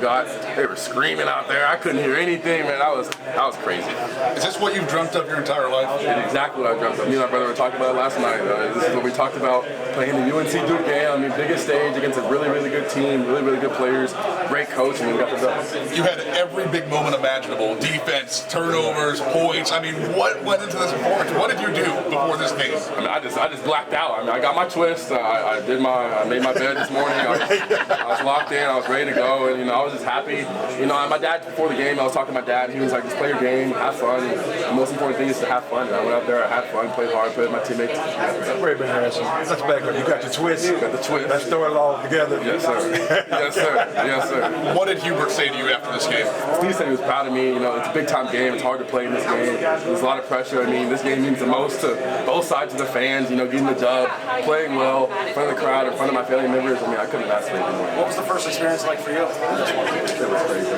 They were screaming out there. I couldn't hear anything, man. That was crazy. Is this what you've dreamt of your entire life? It's exactly what I dreamt of. Me and my brother were talking about it last night. This is what we talked about, playing the UNC Duke game. I mean, biggest stage against a really, really good team, really, really good players, great coach, and we got the dub. You had every big moment imaginable: defense, turnovers, points. I mean, what went into this performance? What did you do before this game? I mean, I just blacked out. I mean, I got my twist. I made my bed this morning. I was locked in. I was ready to go, and I was just happy. My dad, before the game, I was talking to my dad. He was like, just play your game, have fun. The most important thing is to have fun. And I went out there, I had fun, played hard, played with my teammates. Wait a minute, Harrison. Let's back up. You got the twist. Got the twist. Let's throw it all together. Yes, sir. Yes, sir. Yes, sir. What did Hubert say to you after this game? Steve said he was proud of me. It's a big-time game. It's hard to play in this game. There's a lot of pressure. I mean, this game means the most to both sides of the fans. Getting the dub, playing well, in front of the crowd, in front of my family members. I mean, I couldn't ask for anything more. What was the first experience like for you? It was crazy.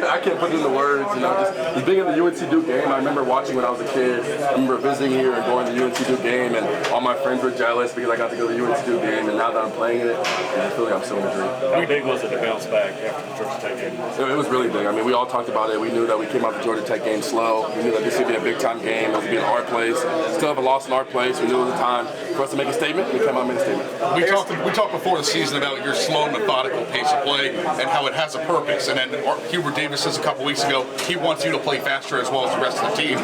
I can't put it into words. Just being in the UNC Duke game. I remember watching when I was a kid. I remember visiting here and going to the UNC Duke game, and all my friends were jealous because I got to go to the UNC Duke game. And now that I'm playing in it, I feel like I'm still in a dream. How big was it to bounce back after the Georgia Tech game? It was really big. I mean, we all talked about it. We knew that we came out the Georgia Tech game slow. We knew that this would be a big-time game. It would be in our place. Still have a loss in our place. We knew it was a time for us to make a statement. We came out and made a statement. We talked before the season about your slow, methodical pace of play and how it has a purpose. And then Hubert Davis says a couple weeks ago he wants you to play faster as well as the rest of the team.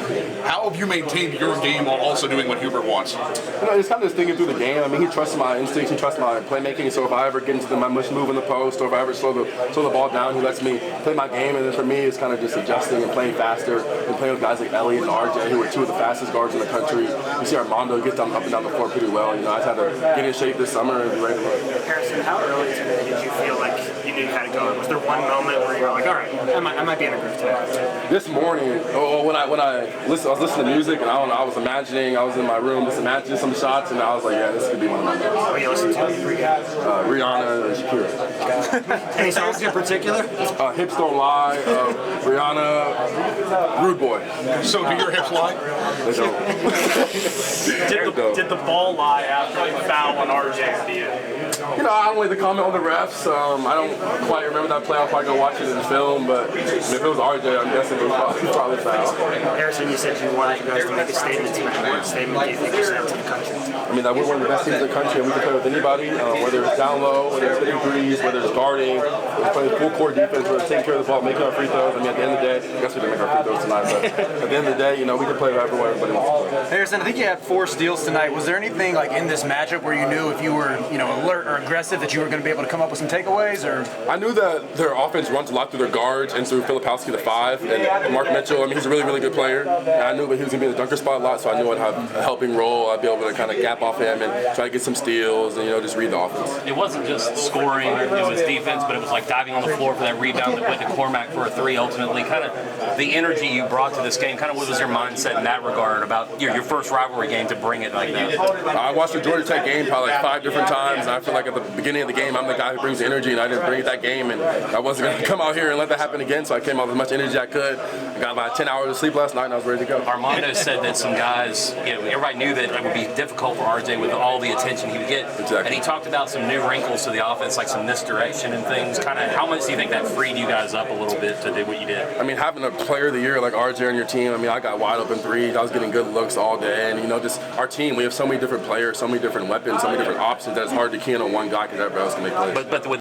How have you maintained your game while also doing what Hubert wants? It's kind of just thinking through the game. I mean, he trusts my instincts. He trusts my playmaking. So if I ever get into my move in the post, or if I ever slow the ball down, he lets me play my game. And then for me, it's kind of just adjusting and playing faster and playing with guys like Elliott and RJ, who are two of the fastest guards in the country. You see Armando gets up and down the floor pretty well. I just had to get in shape this summer and be ready to play. Harrison, how early today did you feel like you knew you had to go? Was there one moment where you were like, all right, I might be in a groove today? This morning, when I was listening to music, and I was imagining, I was in my room just imagining some shots, and I was like, yeah, this could be one of my games. What are you listening to? Rihanna and Shakira. Any songs in particular? Hips Don't Lie, Rihanna, Rude Boy. So do your hips lie? They don't. Did the ball lie after the foul on RJ to you? I don't like to comment on the refs. I don't quite remember that play. I'll probably go watch it in the film, but if it was RJ, I'm guessing it was probably foul. Harrison, you said you wanted you guys to make a statement tonight. What statement do you think you sent to the country? I mean, that we're one of the best teams in the country, and we can play with anybody, whether it's down low, whether it's hitting threes, whether it's guarding, whether it's playing full court defense, whether it's taking care of the ball, making our free throws. I mean, at the end of the day, I guess we didn't make our free throws tonight, but at the end of the day, we can play whatever way everybody wants to play. Harrison, I think you had 4 steals tonight. Was there anything like in this matchup where you knew if you were, alert or aggressive that you were going to be able to come up with some takeaways? Or I knew that their offense runs a lot through their guards and through Filipowski the 5, and Mark Mitchell. I mean, he's a really, really good player. And I knew that he was going to be in the dunker spot a lot, so I knew I'd have a helping role. I'd be able to kind of gap off him and try to get some steals and just read the offense. It wasn't just scoring, it was defense, but it was like diving on the floor for that rebound that went to Cormac for a 3 ultimately. Kind of the energy you brought to this game, kind of what was your mindset in that regard about your first rivalry game to bring it like that? I watched the Georgia Tech game probably like 5 different times, and I feel like at the beginning of the game, I'm the guy who brings the energy, and I didn't bring it that game, and I wasn't going to come out here and let that happen again, so I came out with as much energy as I could. I got about 10 hours of sleep last night, and I was ready to go. Armando said that some guys, everybody knew that it would be difficult for RJ with all the attention he would get. Exactly. And he talked about some new wrinkles to the offense, like some misdirection and things. Kind of, how much do you think that freed you guys up a little bit to do what you did? I mean, having a player of the year like RJ on your team, I mean, I got wide open threes. I was getting good looks all day, and just our team, we have so many different players, so many different weapons, so many different options that it's hard to key in on one guy because everybody else can make plays. But